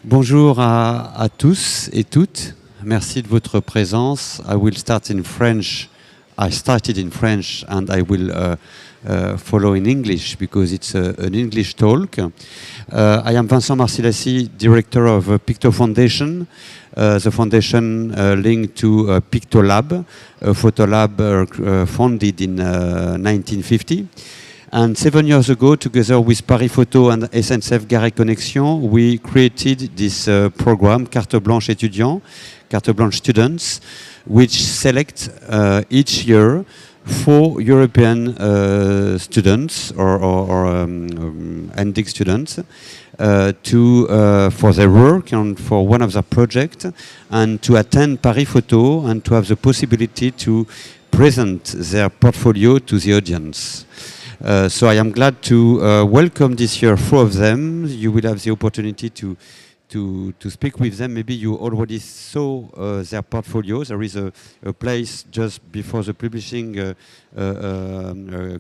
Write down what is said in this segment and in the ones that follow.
Bonjour à tous et toutes. Merci de votre présence. I will start in French. I started in French and I will follow in English because it's an English talk. I am Vincent Marcilassi, director of Picto Foundation, the foundation linked to Pictolab, a photo lab founded in 1950. And 7 years ago, together with Paris Photo and SNCF Gare Connexion, we created this program, Carte Blanche étudiants, Carte Blanche students, which select each year 4 European students or NDIC students for their work and for one of their projects, and to attend Paris Photo and to have the possibility to present their portfolio to the audience. So I am glad to welcome this year 4 of them. You will have the opportunity to speak with them. Maybe you already saw their portfolios. There is a place just before the publishing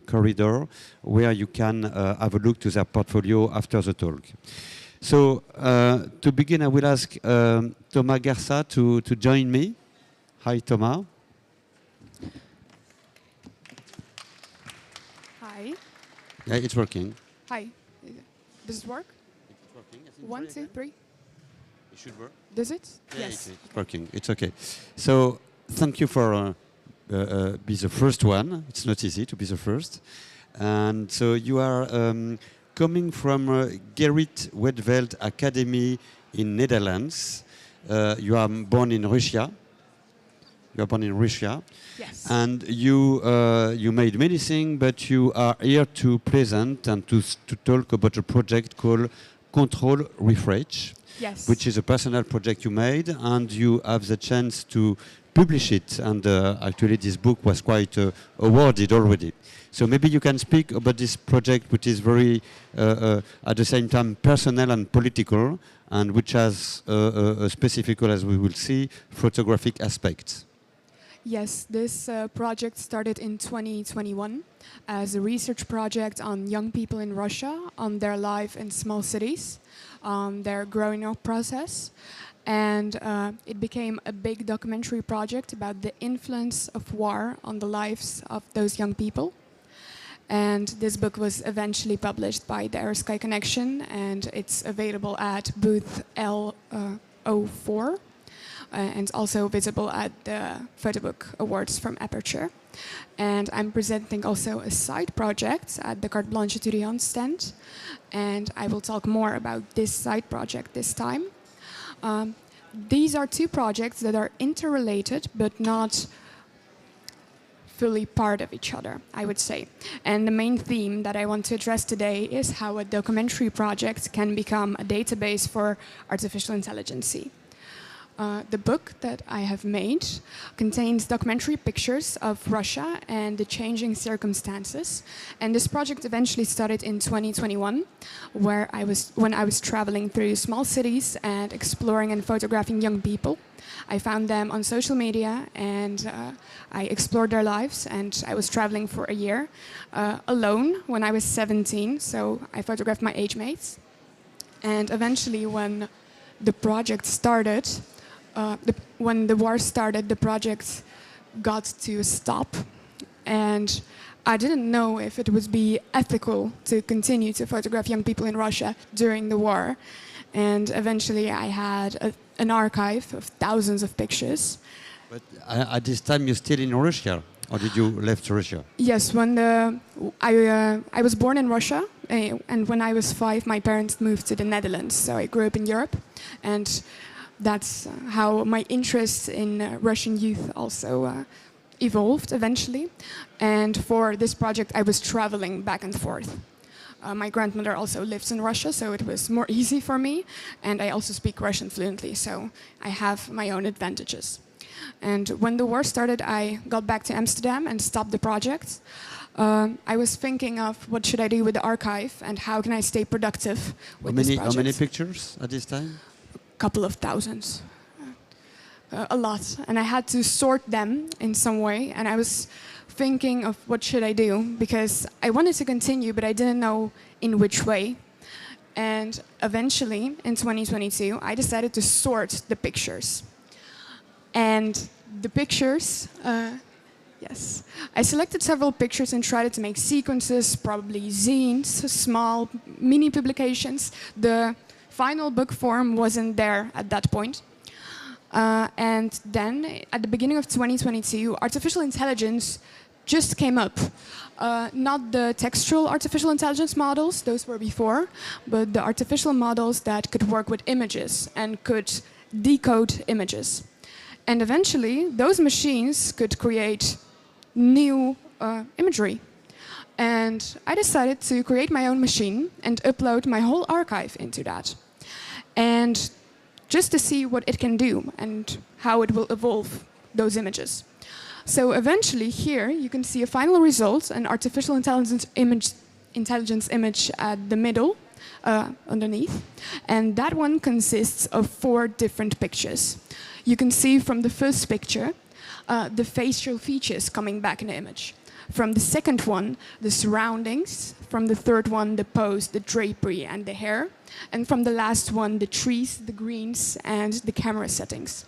corridor where you can have a look to their portfolio after the talk. So to begin, I will ask Toma Gerzha to join me. Hi, Toma. Hi. Yeah, it's working. Hi. Does it work? It's working. 1, 2, 3. It should work. Does it? Yeah, Yes. it's working. It's okay. So thank you for be the first one. It's not easy to be the first. And so you are coming from Gerrit Wedveld Academy in Netherlands. You are born in Russia. You are born in Russia. Yes. And you made many things, but you are here to present and to talk about a project called Control Refresh. Yes. Which is a personal project you made, and you have the chance to publish it. And actually, this book was quite awarded already. So maybe you can speak about this project, which is very, at the same time, personal and political, and which has a specific, as we will see, photographic aspects. Yes, this project started in 2021 as a research project on young people in Russia, on their life in small cities, their growing up process. And it became a big documentary project about the influence of war on the lives of those young people. And this book was eventually published by the Sky Connection, and it's available at booth L04. And also visible at the Photo Book Awards from Aperture. And I'm presenting also a side project at the Carte Blanche étudiants stand. And I will talk more about this side project this time. These are 2 projects that are interrelated, but not fully part of each other, I would say. And the main theme that I want to address today is how a documentary project can become a database for artificial intelligence. The book that I have made contains documentary pictures of Russia and the changing circumstances. And this project eventually started in 2021, when I was traveling through small cities and exploring and photographing young people. I found them on social media and I explored their lives, and I was traveling for a year alone when I was 17, so I photographed my age mates. And eventually when the project started, when the war started, the project got to stop, and I didn't know if it would be ethical to continue to photograph young people in Russia during the war. And eventually I had an archive of thousands of pictures. But at this time you're still in Russia, or did you left Russia? Yes, when I was born in Russia, and when I was 5, my parents moved to the Netherlands, so I grew up in Europe. And that's how my interest in Russian youth also evolved eventually. And for this project, I was traveling back and forth. My grandmother also lives in Russia, so it was more easy for me. And I also speak Russian fluently, so I have my own advantages. And when the war started, I got back to Amsterdam and stopped the project. I was thinking of what should I do with the archive and how can I stay productive with this project. How many pictures at this time? Couple of thousands, a lot, and I had to sort them in some way, and I was thinking of what should I do, because I wanted to continue, but I didn't know in which way. And eventually, in 2022, I decided to sort the pictures. And the pictures, yes, I selected several pictures and tried to make sequences, probably zines, small mini publications. The final book form wasn't there at that point. And then, at the beginning of 2022, artificial intelligence just came up. Not the textual artificial intelligence models, those were before, but the artificial models that could work with images and could decode images. And eventually, those machines could create new imagery. And I decided to create my own machine and upload my whole archive into that. And just to see what it can do and how it will evolve those images. So eventually here you can see a final result, an artificial intelligence image at the middle, underneath. And that one consists of 4 different pictures. You can see from the first picture the facial features coming back in the image. From the second one, the surroundings. From the third one, the pose, the drapery and the hair. And from the last one, the trees, the greens and the camera settings.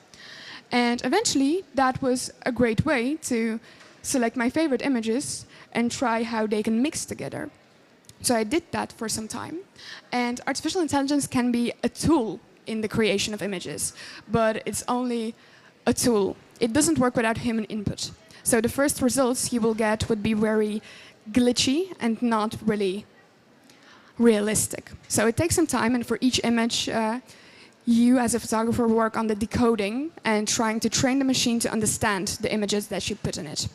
And eventually, that was a great way to select my favorite images and try how they can mix together. So I did that for some time. And artificial intelligence can be a tool in the creation of images, but it's only a tool. It doesn't work without human input. So the first results you will get would be very glitchy and not really realistic. So it takes some time, and for each image, you as a photographer work on the decoding and trying to train the machine to understand the images that you put in it.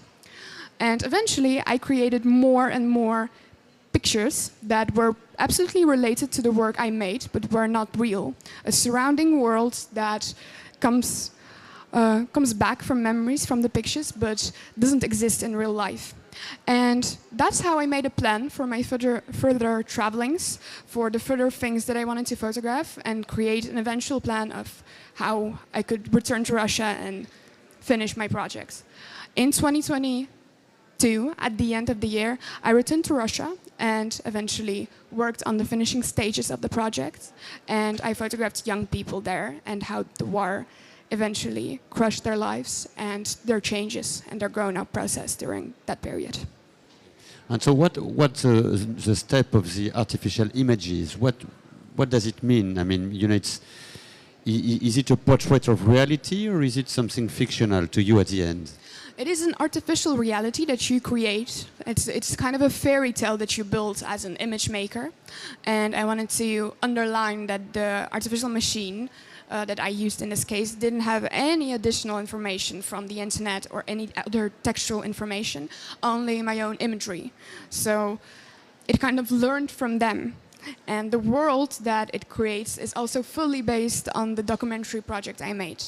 And eventually I created more and more pictures that were absolutely related to the work I made, but were not real. A surrounding world that comes back from memories from the pictures, but doesn't exist in real life. And that's how I made a plan for my further travelings, for the further things that I wanted to photograph, and create an eventual plan of how I could return to Russia and finish my projects. In 2022, at the end of the year, I returned to Russia and eventually worked on the finishing stages of the project. And I photographed young people there and how the war eventually crushed their lives and their changes and their growing-up process during that period. And so what's the step of the artificial images? What does it mean? I mean, you know, is it a portrait of reality or is it something fictional to you at the end? It is an artificial reality that you create. It's kind of a fairy tale that you build as an image maker. And I wanted to underline that the artificial machine that I used in this case didn't have any additional information from the internet or any other textual information, only my own imagery. So it kind of learned from them. And the world that it creates is also fully based on the documentary project I made.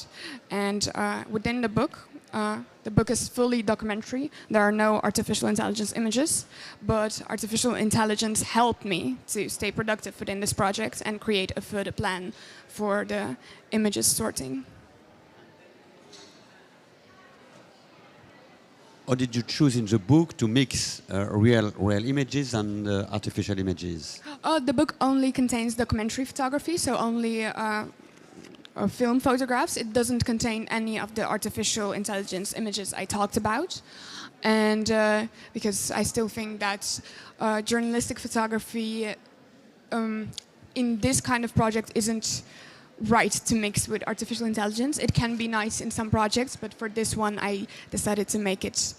And within the book is fully documentary. There are no artificial intelligence images, but artificial intelligence helped me to stay productive within this project and create a further plan for the images sorting. Or did you choose in the book to mix real images and artificial images? The book only contains documentary photography, so only film photographs. It doesn't contain any of the artificial intelligence images I talked about. And because I still think that journalistic photography in this kind of project isn't right to mix with artificial intelligence. It can be nice in some projects, but for this one I decided to make it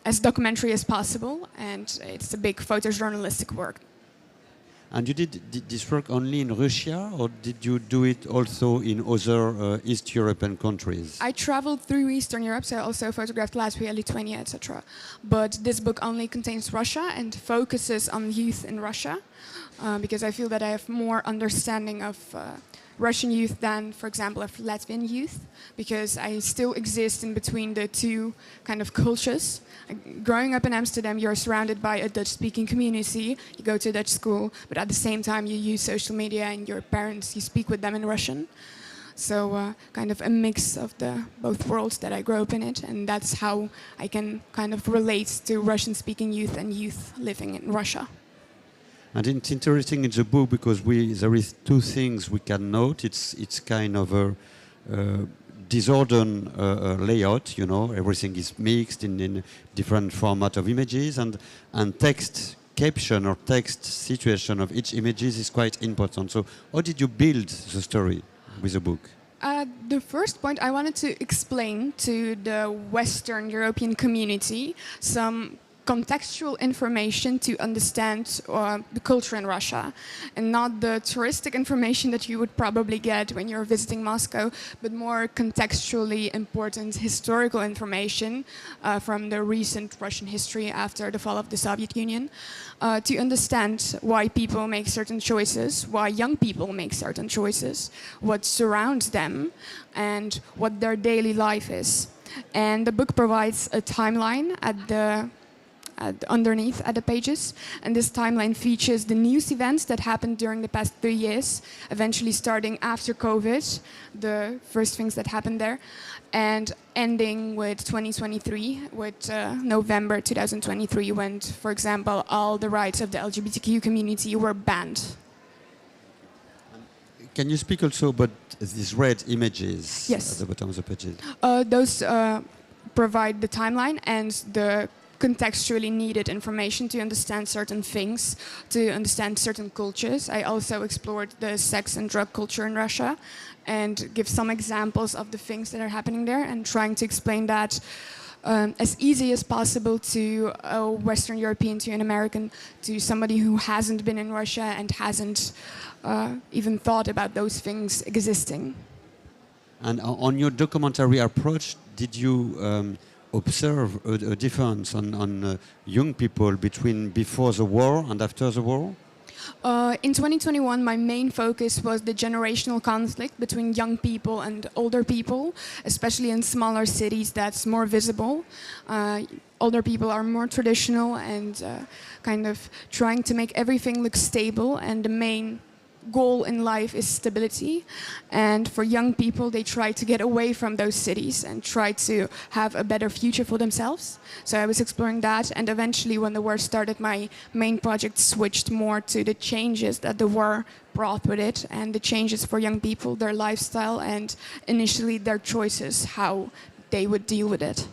as documentary as possible, and it's a big photojournalistic work. And you did this work only in Russia, or did you do it also in other East European countries? I traveled through Eastern Europe, so I also photographed Latvia, Lithuania, etc. But this book only contains Russia and focuses on youth in Russia, because I feel that I have more understanding of Russian youth than, for example, of Latvian youth, because I still exist in between the two kind of cultures. Growing up in Amsterdam, you're surrounded by a Dutch-speaking community. You go to a Dutch school, but at the same time you use social media and your parents, you speak with them in Russian. So kind of a mix of the both worlds that I grew up in it, and that's how I can kind of relate to Russian-speaking youth and youth living in Russia. And it's interesting in the book because there is two things we can note. It's kind of a disordered layout. You know, everything is mixed in different format of images, and text caption or text situation of each images is quite important. So, how did you build the story with the book? The first point, I wanted to explain to the Western European community some contextual information to understand the culture in Russia, and not the touristic information that you would probably get when you're visiting Moscow, but more contextually important historical information from the recent Russian history after the fall of the Soviet Union, to understand why people make certain choices, why young people make certain choices, what surrounds them, and what their daily life is. And the book provides a timeline underneath at the pages, and this timeline features the news events that happened during the past 3 years, eventually starting after COVID, the first things that happened there, and ending with 2023, with November 2023, when, for example, all the rights of the LGBTQ community were banned. Can you speak also about these red images Yes. at the bottom of the pages? Those provide the timeline and the contextually needed information to understand certain things, to understand certain cultures. I also explored the sex and drug culture in Russia and give some examples of the things that are happening there, and trying to explain that as easy as possible to a Western European, to an American, to somebody who hasn't been in Russia and hasn't even thought about those things existing. And on your documentary approach, did you observe a difference on young people between before the war and after the war? In 2021, my main focus was the generational conflict between young people and older people, especially in smaller cities that's more visible. Older people are more traditional and kind of trying to make everything look stable, and the main goal in life is stability. And for young people, they try to get away from those cities and try to have a better future for themselves. So I was exploring that, and eventually when the war started, my main project switched more to the changes that the war brought with it, and the changes for young people, their lifestyle, and initially their choices, how they would deal with it.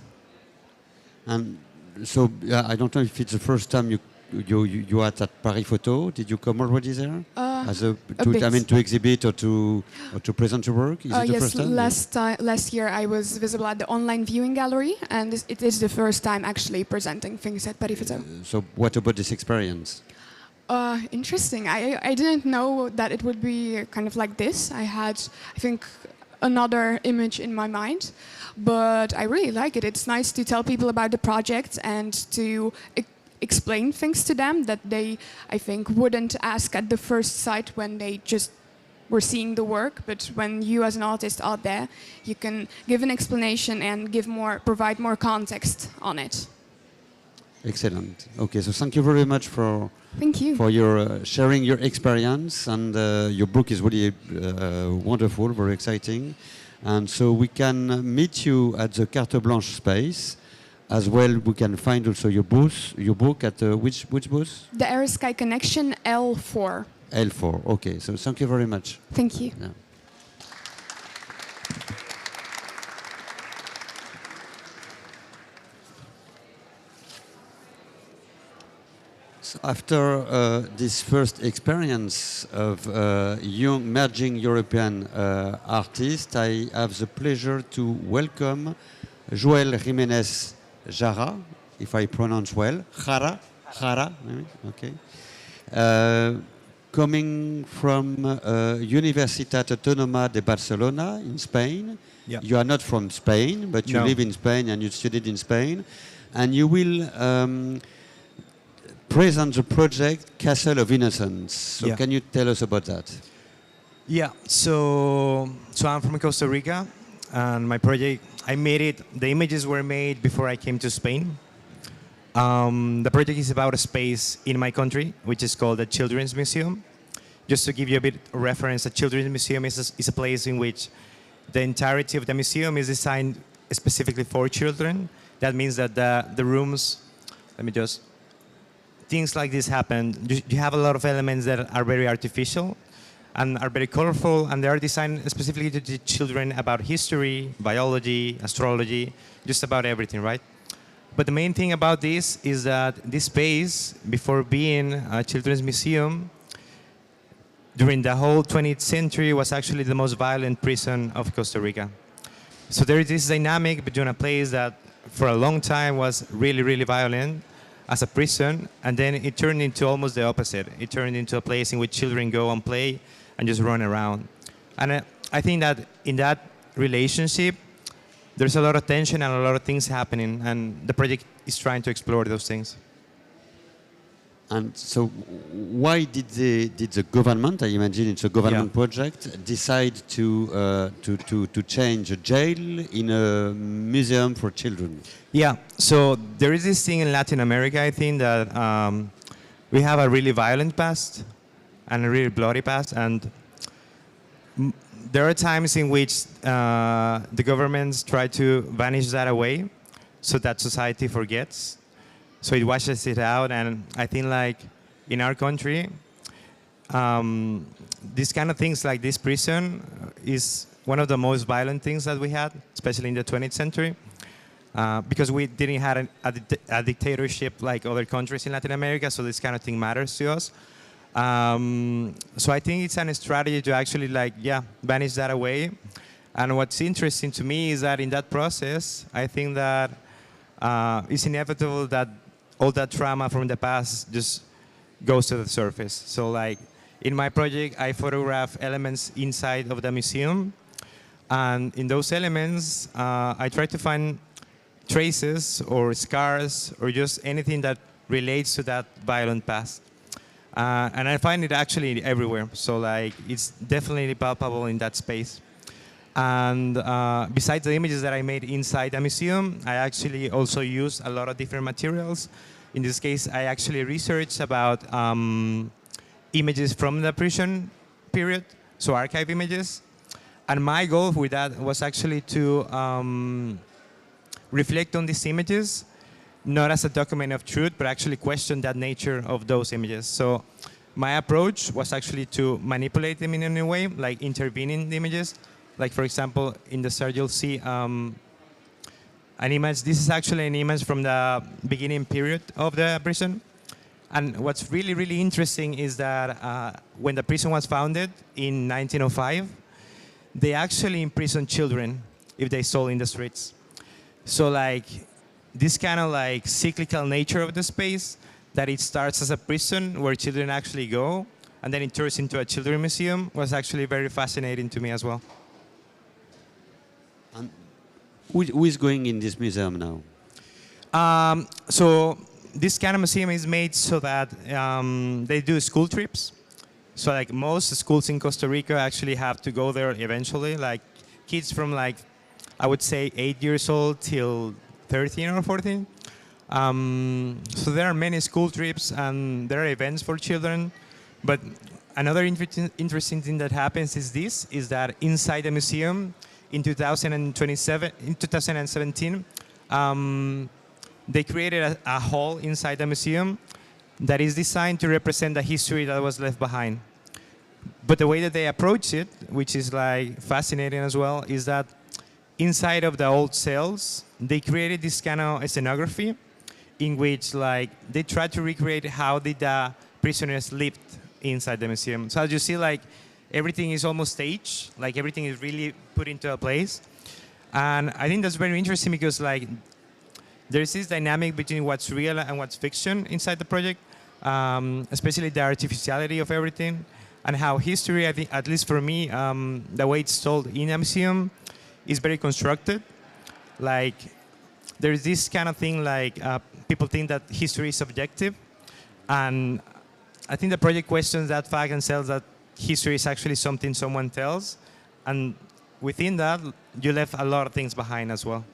And so I don't know if it's the first time you are at Paris Photo. Did you come already there? To exhibit or to present your work? Is it the first time? Last year I was visible at the online viewing gallery, and it is the first time actually presenting things at Paris Photo. So what about this experience? Interesting. I didn't know that it would be kind of like this. I had, I think, another image in my mind, but I really like it. It's nice to tell people about the project and to explain things to them that they, I think, wouldn't ask at the first sight when they just were seeing the work. But when you as an artist are there, you can give an explanation and provide more context on it. Excellent. Okay, so thank you very much for your sharing your experience, and your book is really wonderful, very exciting. And so we can meet you at the Carte Blanche space. As well, we can find also your book at which booth? The Air Sky Connection L4. L4, okay. So thank you very much. Thank you. Yeah. So after this first experience of young emerging European artist, I have the pleasure to welcome Joël Jimenez Jara, if I pronounce well, Jara, maybe? Okay. Coming from Universitat Toma de Barcelona in Spain. Yeah. You are not from Spain, but you live in Spain and you studied in Spain. And you will present the project Castle of Innocence. So can you tell us about that? Yeah, so I'm from Costa Rica, and my project, the images were made before I came to Spain. The project is about a space in my country, which is called the Children's Museum. Just to give you a bit of reference, the Children's Museum is a place in which the entirety of the museum is designed specifically for children. That means that the rooms, things like this happen, you have a lot of elements that are very artificial and are very colorful, and they are designed specifically to teach children about history, biology, astrology, just about everything, right? But the main thing about this is that this space, before being a children's museum, during the whole 20th century was actually the most violent prison of Costa Rica. So there is this dynamic between a place that for a long time was really, really violent as a prison, and then it turned into almost the opposite. It turned into a place in which children go and play and just run around. And I think that in that relationship, there's a lot of tension and a lot of things happening, and the project is trying to explore those things. And so, why did the government, I imagine it's a government project, decide to change a jail in a museum for children? Yeah, so there is this thing in Latin America, I think, that we have a really violent past and a really bloody past, and there are times in which the governments try to vanish that away so that society forgets. So it washes it out, and I think like in our country, these kind of things like this prison is one of the most violent things that we had, especially in the 20th century, because we didn't have a dictatorship like other countries in Latin America, so this kind of thing matters to us. So I think it's a strategy to actually vanish that away. And what's interesting to me is that in that process, I think that it's inevitable that all that trauma from the past just goes to the surface. So like in my project, I photograph elements inside of the museum. And in those elements, I try to find traces or scars or just anything that relates to that violent past. And I find it actually everywhere. So like it's definitely palpable in that space. And besides the images that I made inside the museum, I actually also use a lot of different materials. In this case, I actually researched about images from the prison period, so archive images. And my goal with that was actually to reflect on these images, not as a document of truth, but actually question that nature of those images. So my approach was actually to manipulate them in a way, like intervene in the images. Like, for example, in the start, you'll see an image. This is actually an image from the beginning period of the prison. And what's really, really interesting is that when the prison was founded in 1905, they actually imprisoned children if they stole in the streets. So like this kind of like cyclical nature of the space, that it starts as a prison where children actually go, and then it turns into a children's museum, was actually very fascinating to me as well. And who is going in this museum now? So this kind of museum is made so that they do school trips. So like most schools in Costa Rica actually have to go there eventually, like kids from like, I would say 8 years old till 13 or 14. So there are many school trips and there are events for children. But another interesting thing that happens is that inside the museum in 2017, they created a hall inside the museum that is designed to represent the history that was left behind. But the way that they approach it, which is like fascinating as well, is that inside of the old cells, they created this kind of scenography in which like they tried to recreate how did the prisoners lived inside the museum. So as you see, like everything is almost staged, like everything is really put into a place. And I think that's very interesting because like there's this dynamic between what's real and what's fiction inside the project, especially the artificiality of everything and how history, I think, at least for me, the way it's told in a museum is very constructed. Like there's this kind of thing like people think that history is subjective, and I think the project questions that fact and says that history is actually something someone tells, and within that, you left a lot of things behind as well.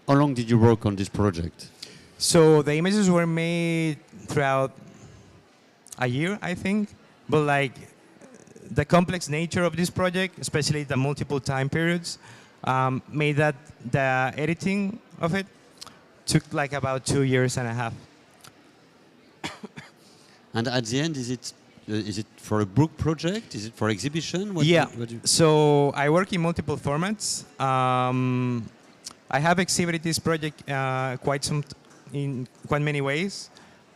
How long did you work on this project? So the images were made throughout a year, I think, but like the complex nature of this project, especially the multiple time periods, made that the editing of it took like about 2 years and a half. And at the end, is it for a book project? Is it for exhibition? Yeah. What do you- So I work in multiple formats. I have exhibited this project in quite many ways.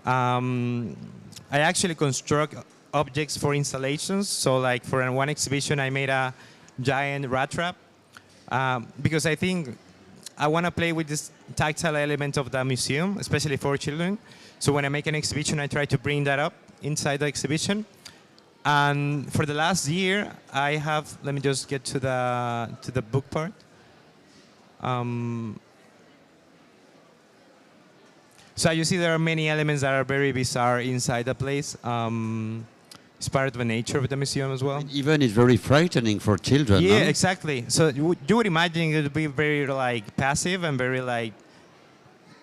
I actually construct objects for installations. So like for one exhibition, I made a giant rat trap because I think I want to play with this tactile element of the museum, especially for children. So when I make an exhibition, I try to bring that up inside the exhibition. And for the last year, I have, let me just get to the book part. So you see there are many elements that are very bizarre inside the place. It's part of the nature of the museum as well. Even it's very frightening for children. Yeah, no? exactly. So you would imagine it would be very like passive and very like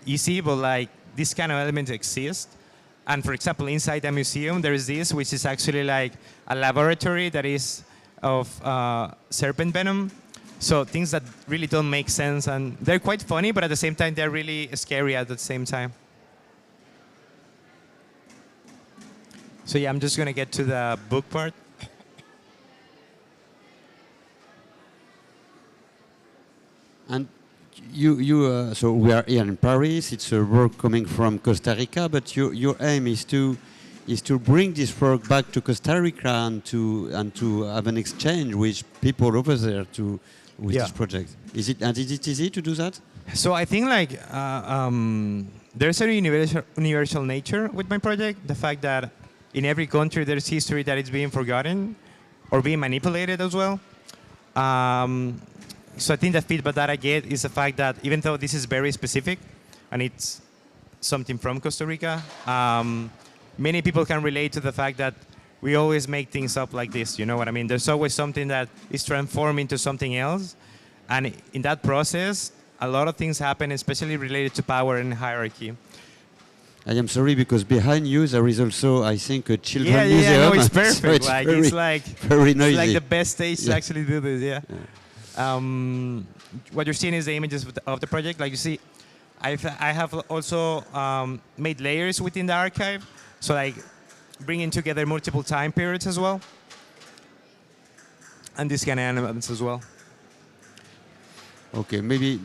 easy, but like this kind of elements exist. And for example, inside the museum, there is this, which is actually like a laboratory that is of serpent venom. So things that really don't make sense, and they're quite funny, but at the same time, they're really scary at the same time. So yeah, I'm just gonna get to the book part. And so we are here in Paris. It's a work coming from Costa Rica, but your aim is to bring this work back to Costa Rica and to have an exchange with people over there with this project. Is it easy to do that? So I think like there's a universal nature with my project. The fact that in every country there's history that is being forgotten or being manipulated as well. So I think the feedback that I get is the fact that even though this is very specific and it's something from Costa Rica, many people can relate to the fact that we always make things up like this, you know what I mean? There's always something that is transformed into something else. And in that process, a lot of things happen, especially related to power and hierarchy. I am sorry because behind you there is also, I think, a children's Yeah, museum. no, it's perfect. So it's like very, it's like very noisy. It's like the best stage to Yeah. actually do this. Yeah. What you're seeing is the images of the project. Like you see, I have also made layers within the archive, so like bringing together multiple time periods as well, and these kind of elements as well. Okay, maybe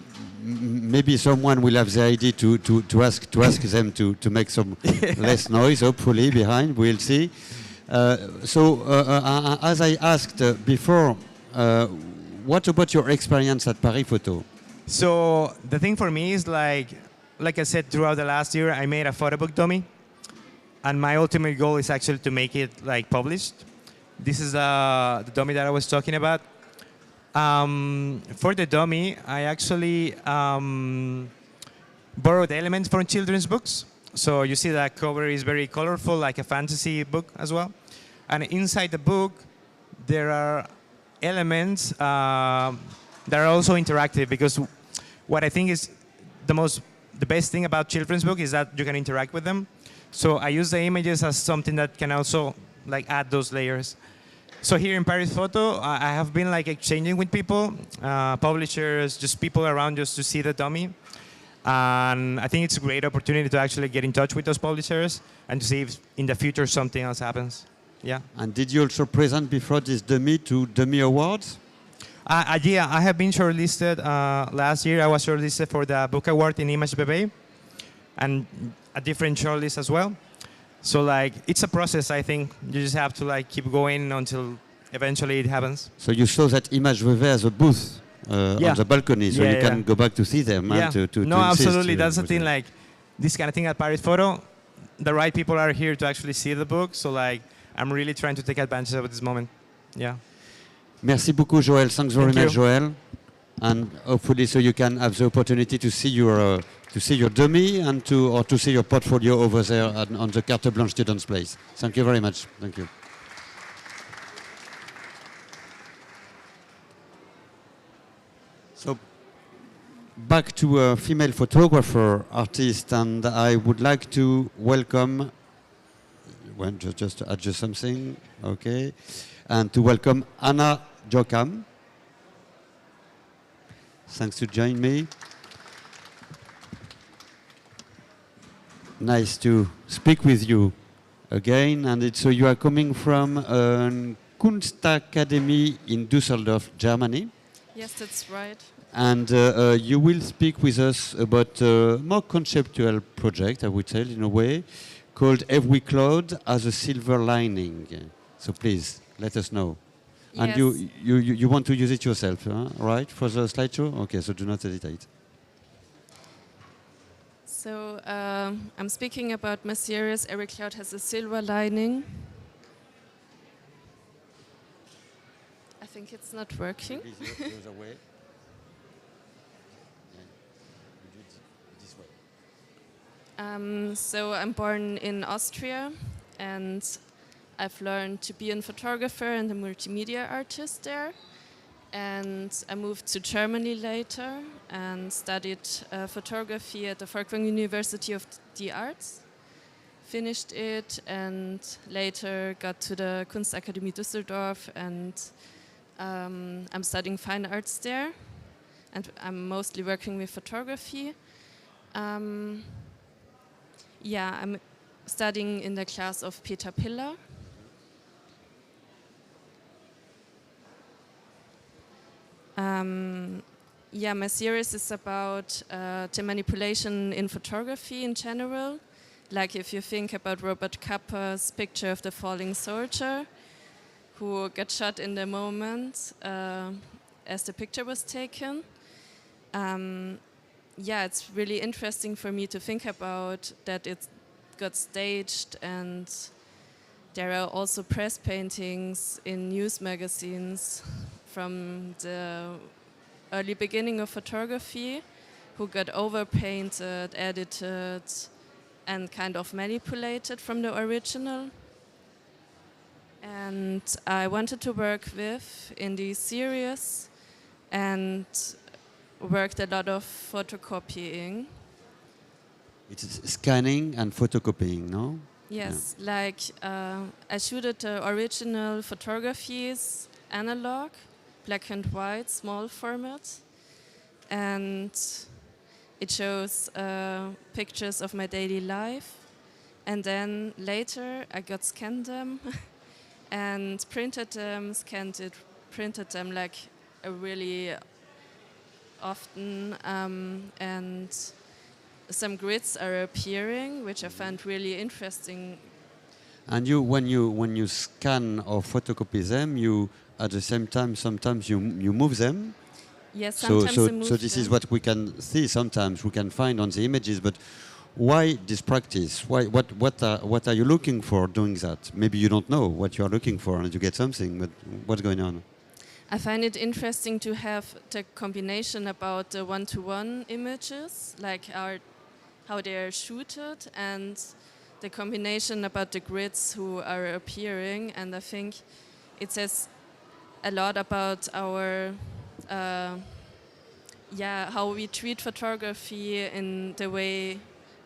someone will have the idea to ask them to make some less noise. Hopefully, behind we'll see. As I asked before, what about your experience at Paris Photo? So the thing for me is like I said, throughout the last year, I made a photo book dummy, and my ultimate goal is actually to make it like published. This is the dummy that I was talking about. For the dummy, I actually borrowed elements from children's books. So you see that cover is very colorful, like a fantasy book as well. And inside the book, there are elements that are also interactive, because what I think is the best thing about children's book is that you can interact with them. So I use the images as something that can also like add those layers. So here in Paris Photo, I have been like exchanging with people, publishers, just people around just to see the dummy. And I think it's a great opportunity to actually get in touch with those publishers and to see if in the future something else happens. Yeah. And did you also present before this dummy to Dummy Awards? Yeah, I have been shortlisted. Last year I was shortlisted for the Book Award in Image Bébé and a different shortlist as well. So like it's a process, I think. You just have to like keep going until eventually it happens. So you show that Image Bébé as a booth on the balcony, so you can go back to see them. Yeah. And to no, insist absolutely. That's the with thing. them. Like this kind of thing at Paris Photo, the right people are here to actually see the book. So like I'm really trying to take advantage of this moment. Yeah. Merci beaucoup, Joël. Thanks very Thank much, you. Joël. And hopefully, so you can have the opportunity to see your dummy and to see your portfolio over there on the Carte Blanche Students' Place. Thank you very much. Thank you. So back to a female photographer, artist, and I would like to welcome. Well, just to adjust something, okay, and to welcome Anna Jocham. Thanks to join me. Nice to speak with you again. And so you are coming from Kunstakademie in Düsseldorf, Germany. Yes, that's right. And you will speak with us about a more conceptual project, I would say, in a way, called Every Cloud as a Silver Lining. So please, let us know. And Yes. you want to use it yourself, right, for the slideshow? Okay, so do not hesitate. So I'm speaking about my series, Every Cloud Has a Silver Lining. I think it's not working. So I'm born in Austria, and I've learned to be a photographer and a multimedia artist there. And I moved to Germany later and studied photography at the Folkwang University of the Arts. Finished it and later got to the Kunstakademie Düsseldorf, and I'm studying fine arts there. And I'm mostly working with photography. Yeah, I'm studying in the class of Peter Piller. Yeah, my series is about the manipulation in photography in general. Like if you think about Robert Capper's picture of the falling soldier, who got shot in the moment as the picture was taken. Yeah, it's really interesting for me to think about that it got staged, and there are also press paintings in news magazines from the early beginning of photography who got overpainted, edited, and kind of manipulated from the original. And I wanted to work with in this series and worked a lot of photocopying. It's scanning and photocopying, no? Yes, like I shooted the original photographies analog, black and white, small format, and it shows pictures of my daily life. And then later I got scanned them and printed them, scanned it, printed them like a really often, and some grids are appearing, which I found really interesting. And when you scan or photocopy them, you at the same time sometimes you move them. Yes, sometimes I move so this them. is what we can see. Sometimes we can find on the images, but why this practice? Why what are you looking for doing that? Maybe you don't know what you are looking for, and you get something. But what's going on? I find it interesting to have the combination about the one-to-one images, like how they are shooted, and the combination about the grids who are appearing. And I think it says a lot about our, how we treat photography in the way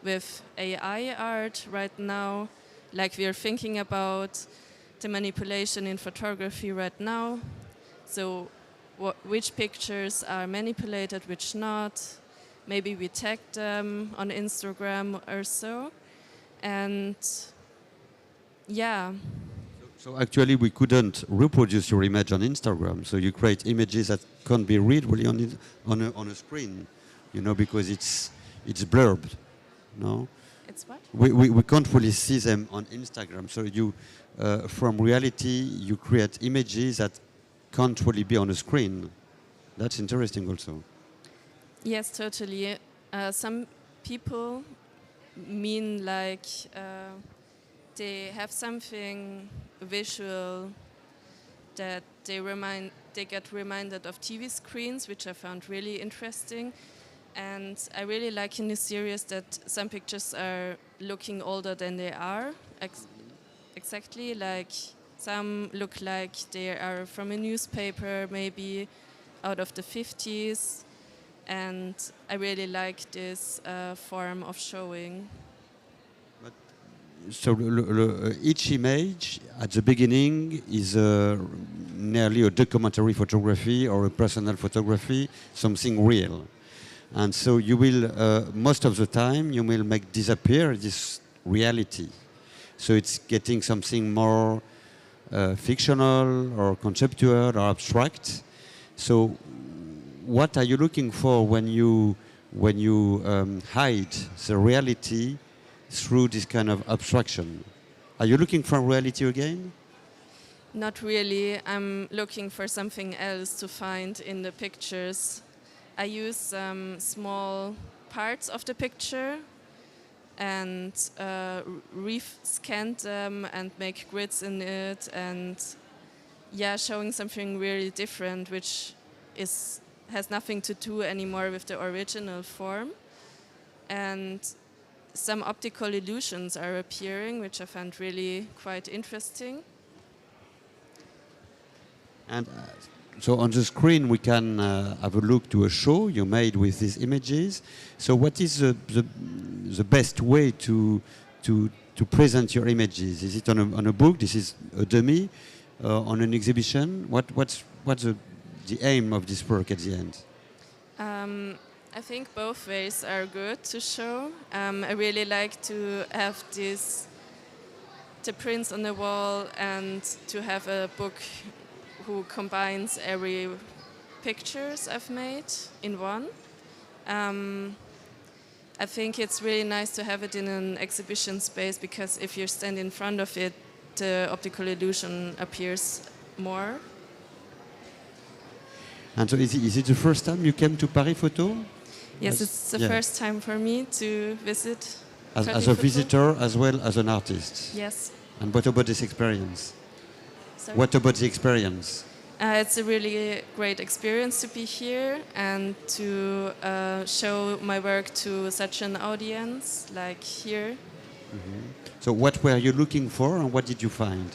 with AI art right now. Like we are thinking about the manipulation in photography right now. So which pictures are manipulated, which not. Maybe we tag them on Instagram or so. And yeah. So actually, we couldn't reproduce your image on Instagram. So you create images that can't be read really on a screen, because it's blurred. No. It's what? We can't really see them on Instagram. So you, from reality, you create images that can't really be on a screen. That's interesting also. Yes, totally. Some people mean like they have something visual that they get reminded of TV screens, which I found really interesting. And I really like in this series that some pictures are looking older than they are. Exactly, like some look like they are from a newspaper, maybe out of the 50s. And I really like this form of showing. So each image at the beginning is nearly a documentary photography or a personal photography, something real. And so you will, most of the time, you will make disappear this reality. So it's getting something more fictional or conceptual or abstract. So what are you looking for when you hide the reality through this kind of abstraction? Are you looking for reality again? Not really. I'm looking for something else to find in the pictures. I use small parts of the picture and re-scan them and make grids in it, and showing something really different, which has nothing to do anymore with the original form. And some optical illusions are appearing, which I found really quite interesting. And so on the screen we can have a look to a show you made with these images. So what is the best way to present your images? Is it on a book? This is a dummy on an exhibition? What's the aim of this work at the end? I think both ways are good to show. I really like to have the prints on the wall and to have a book who combines every pictures I've made in one. I think it's really nice to have it in an exhibition space, because if you stand in front of it, the optical illusion appears more. And so is it the first time you came to Paris Photo? Yes, it's the first time for me to visit. As Paris a Photo. visitor as well as an artist? Yes. And what about this experience? Sorry? What about the experience? It's a really great experience to be here and to show my work to such an audience like here. Mm-hmm. So what were you looking for and what did you find?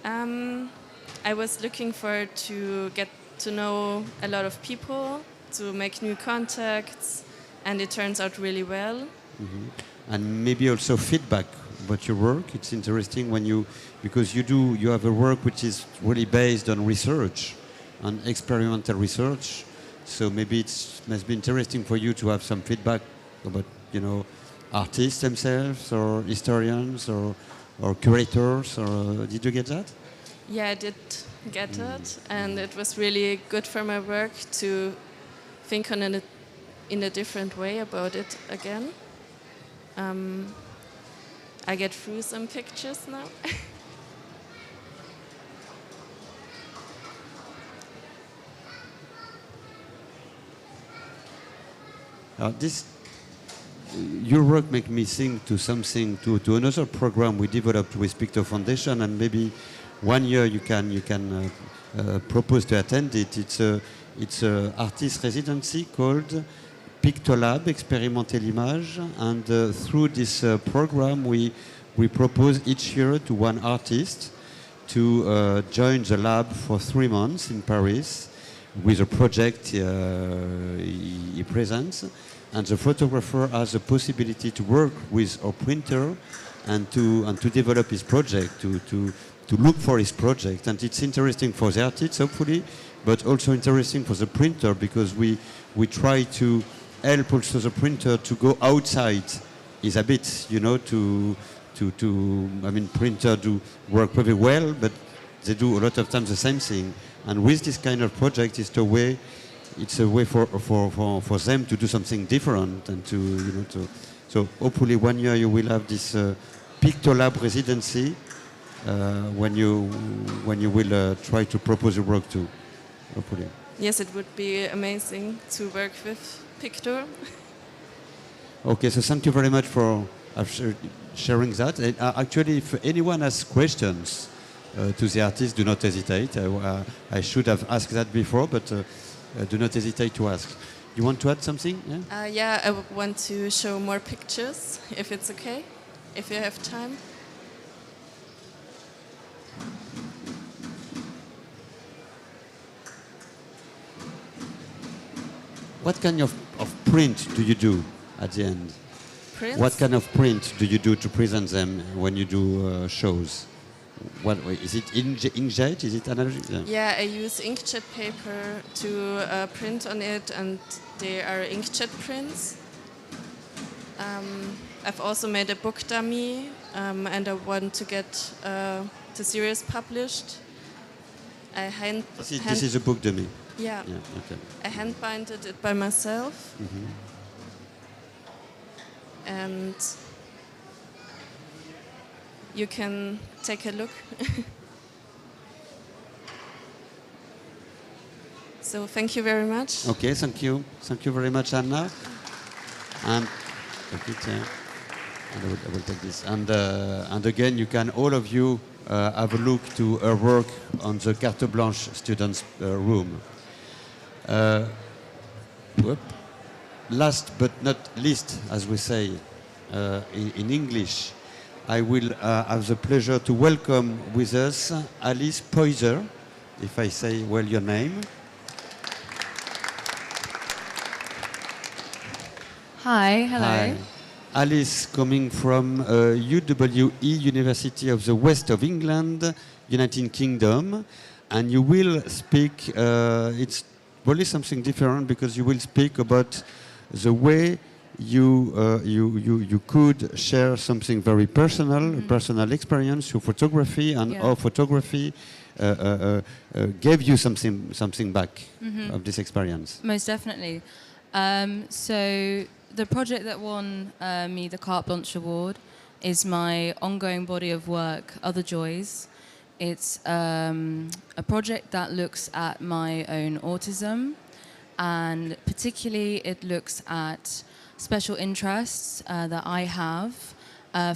I was looking for to get to know a lot of people, to make new contacts, and it turns out really well. Mm-hmm. And maybe also feedback about your work. It's interesting because you have a work which is really based on research, on experimental research. So maybe it must be interesting for you to have some feedback about, artists themselves or historians or curators. Or did you get that? Yeah, I did get that, and it was really good for my work to think in a different way about it again. I get through some pictures now. Your work make me think to another program we developed with Picto Foundation, and maybe one year you can propose to attend it. It's a artist residency called Pictolab, Expérimenter l'image, and through this program we propose each year to one artist to join the lab for 3 months in Paris with a project he presents, and the photographer has the possibility to work with a printer and to develop his project, to look for his project. And it's interesting for the artist, hopefully, but also interesting for the printer, because we try to help also the printer to go outside his habits, printer do work very well, but they do a lot of times the same thing. And with this kind of project, it's a way for them to do something different and so hopefully one year you will have this Pictolab residency when you will try to propose your work too, hopefully. Yes, it would be amazing to work with Picto. Okay, so thank you very much for sharing that. And, actually, if anyone has questions to the artist, do not hesitate. I should have asked that before, but do not hesitate to ask. You want to add something? Yeah? I want to show more pictures, if it's okay, if you have time. What kind of print do you do at the end? Prints? What kind of print do you do to present them when you do shows? what is it? Inkjet? Is it analogy? Yeah, I use inkjet paper to print on it, and they are inkjet prints. I've also made a book dummy, and I want to get the series published. I This is a book dummy. Yeah. Yeah. Okay. I hand binded it by myself. And you can take a look. So thank you very much. Okay, thank you. Thank you very much, Anna. And take it, and I will take this. And again, you can, all of you, have a look to her work on the Carte Blanche students' room. Last but not least, as we say in English, I will have the pleasure to welcome with us Alice Poyzer, if I say well your name. Hi, hello. Hi. Alice, coming from UWE, University of the West of England, United Kingdom, and you will speak, it's really something different because you will speak about the way you could share something very personal, personal experience through photography, and how photography gave you something back of this experience. Most definitely. So the project that won me the Carte Blanche Award is my ongoing body of work, Other Joys. It's a project that looks at my own autism, and particularly it looks at special interests that I have.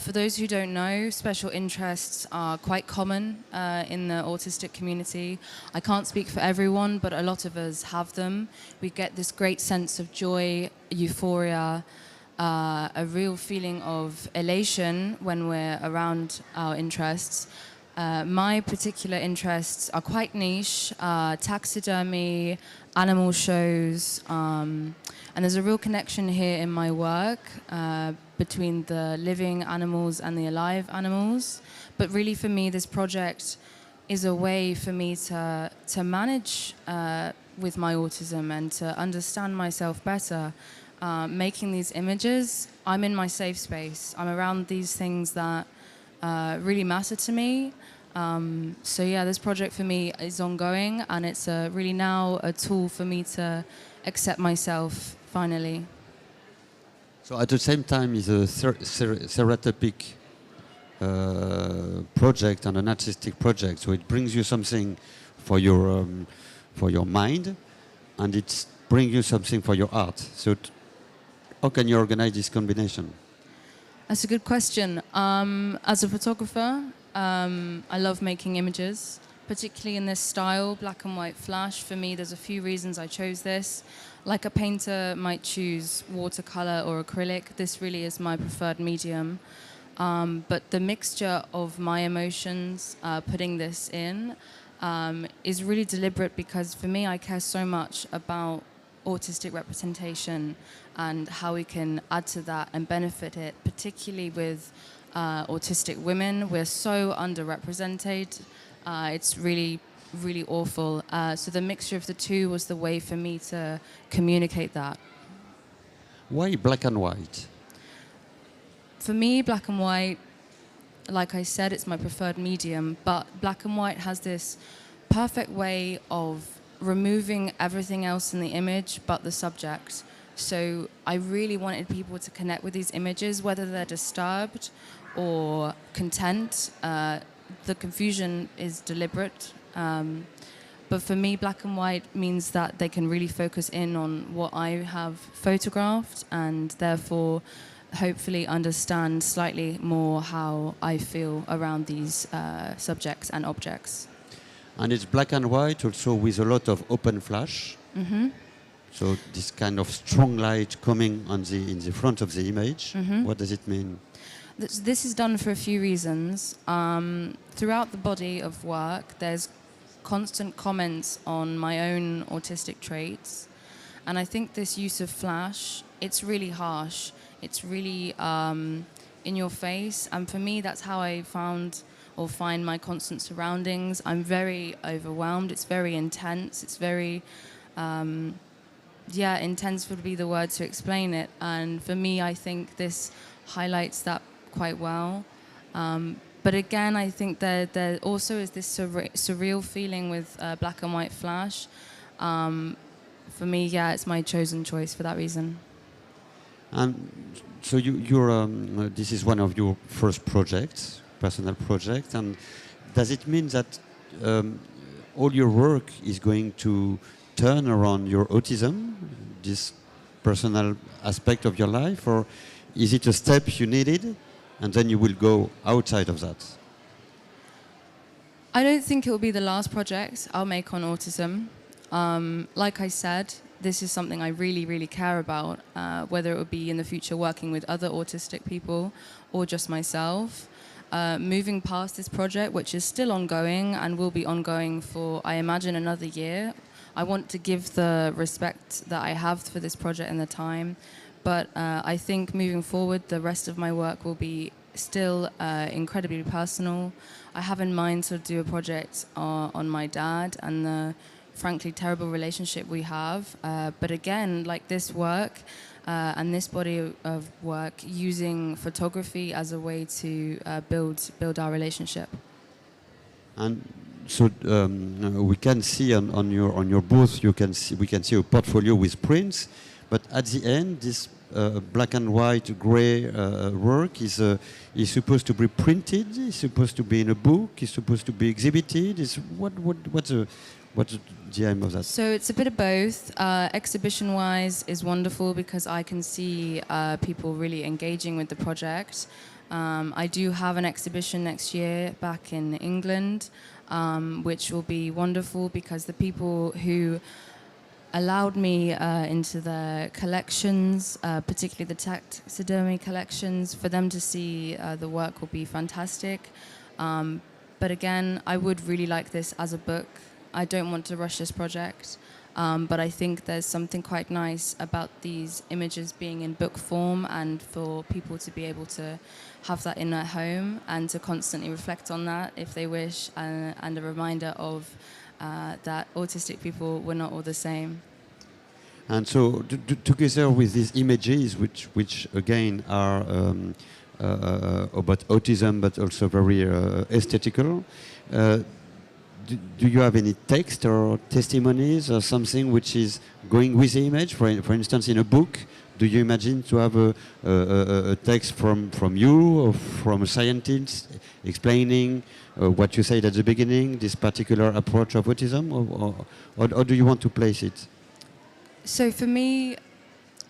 For those who don't know, special interests are quite common in the autistic community. I can't speak for everyone, but a lot of us have them. We get this great sense of joy, euphoria, a real feeling of elation when we're around our interests. My particular interests are quite niche, taxidermy, animal shows, and there's a real connection here in my work between the living animals and the alive animals. But really for me, this project is a way for me to manage with my autism and to understand myself better. Making these images, I'm in my safe space. I'm around these things that really matter to me. So yeah, this project for me is ongoing, and it's really now a tool for me to accept myself finally. So at the same time, it's a therapeutic project and an artistic project. So it brings you something for your mind, and it brings you something for your art. So how can you organize this combination? That's a good question. As a photographer, I love making images, particularly in this style, black and white flash. For me, there's a few reasons I chose this. Like a painter might choose watercolor or acrylic, this really is my preferred medium. But the mixture of my emotions, putting this in, is really deliberate because for me, I care so much about autistic representation and how we can add to that and benefit it, particularly with autistic women. We're so underrepresented. It's really, really awful. So the mixture of the two was the way for me to communicate that. Why black and white? For me, black and white, like I said, it's my preferred medium, but black and white has this perfect way of removing everything else in the image but the subject. So I really wanted people to connect with these images, whether they're disturbed or content. The confusion is deliberate. But for me, black and white means that they can really focus in on what I have photographed and therefore hopefully understand slightly more how I feel around these subjects and objects. And it's black and white also with a lot of open flash. Mm-hmm. So this kind of strong light coming in the front of the image. Mm-hmm. What does it mean? This is done for a few reasons. Throughout the body of work, there's constant comments on my own autistic traits. And I think this use of flash, it's really harsh. It's really in your face. And for me, that's how I found or find my constant surroundings. I'm very overwhelmed. It's very intense. It's very, intense would be the word to explain it. And for me, I think this highlights that quite well. But again, I think there also is this surreal feeling with Black and White Flash. For me, it's my chosen choice for that reason. And so this is one of your first projects, personal project, and does it mean that all your work is going to turn around your autism, this personal aspect of your life, or is it a step you needed and then you will go outside of that? I don't think it will be the last project I'll make on autism. Like I said, this is something I really, really care about, whether it would be in the future working with other autistic people or just myself. Moving past this project, which is still ongoing and will be ongoing for, I imagine, another year, I want to give the respect that I have for this project and the time. But I think moving forward, the rest of my work will be still incredibly personal. I have in mind to do a project on my dad and the frankly terrible relationship we have. But again, like this work and this body of work, using photography as a way to build our relationship. And so we can see on your booth, we can see a portfolio with prints, but at the end, this black and white gray work is supposed to be printed, is supposed to be in a book, is supposed to be exhibited. What's the aim of that? So it's a bit of both. Exhibition-wise is wonderful because I can see people really engaging with the project. I do have an exhibition next year back in England, which will be wonderful because the people who allowed me into their collections, particularly the taxidermy collections, for them to see the work will be fantastic. But again, I would really like this as a book. I don't want to rush this project, but I think there's something quite nice about these images being in book form and for people to be able to have that in their home and to constantly reflect on that if they wish, and a reminder of that autistic people were not all the same. And so together with these images, which again are about autism, but also very aesthetical, do you have any text or testimonies or something which is going with the image? For instance, in a book, do you imagine to have a text from you or from a scientist explaining what you said at the beginning, this particular approach of autism, or do you want to place it? So for me,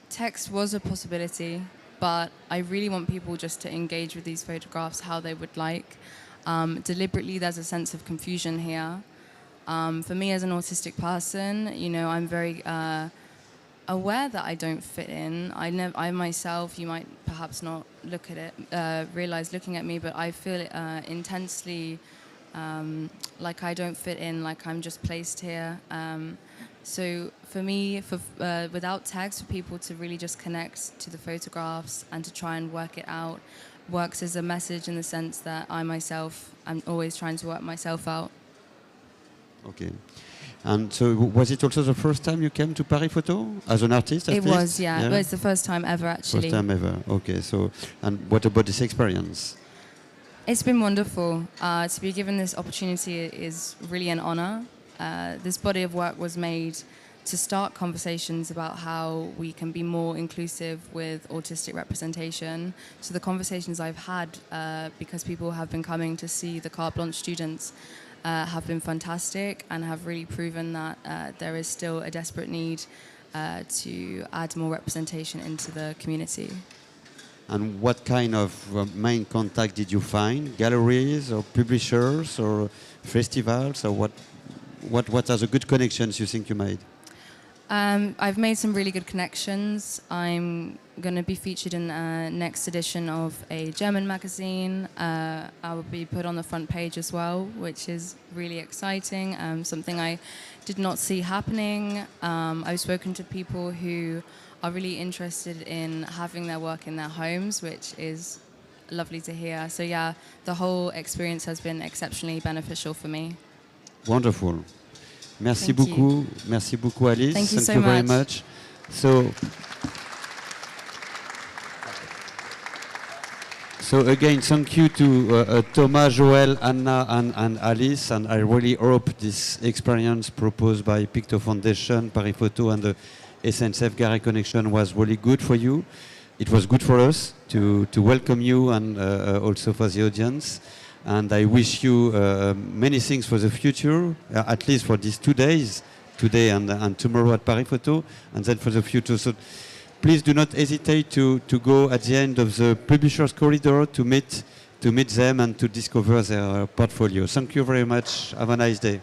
text was a possibility, but I really want people just to engage with these photographs how they would like. Deliberately, there's a sense of confusion here. For me as an autistic person, I'm very aware that I don't fit in. I myself, you might perhaps not look at it, realize looking at me, but I feel intensely like I don't fit in, like I'm just placed here. So for me, without text, for people to really just connect to the photographs and to try and work it out, works as a message in the sense that I myself am always trying to work myself out. Okay. And so was it also the first time you came to Paris Photo as an artist? It was, yeah. It was the first time ever, actually. First time ever. Okay. So, and what about this experience? It's been wonderful. To be given this opportunity is really an honor. This body of work was made to start conversations about how we can be more inclusive with autistic representation. So the conversations I've had, because people have been coming to see the Carte Blanche students, have been fantastic and have really proven that there is still a desperate need to add more representation into the community. And what kind of main contact did you find? Galleries or publishers or festivals, or what are the good connections you think you made? I've made some really good connections. I'm going to be featured in the next edition of a German magazine. I will be put on the front page as well, which is really exciting, something I did not see happening. I've spoken to people who are really interested in having their work in their homes, which is lovely to hear. So yeah, the whole experience has been exceptionally beneficial for me. Wonderful. Merci Thank you. beaucoup. Merci beaucoup, Alice. Thank you so very much. much. So again, thank you to Toma, Joël, Anna, and Alice. And I really hope this experience proposed by Picto Foundation, Paris Photo, and the SNCF Gare Connection was really good for you. It was good for us to welcome you and also for the audience. And I wish you many things for the future, at least for these 2 days, today and tomorrow at Paris Photo, and then for the future. So please do not hesitate to go at the end of the publishers corridor to meet them and to discover their portfolio. Thank you very much. Have a nice day.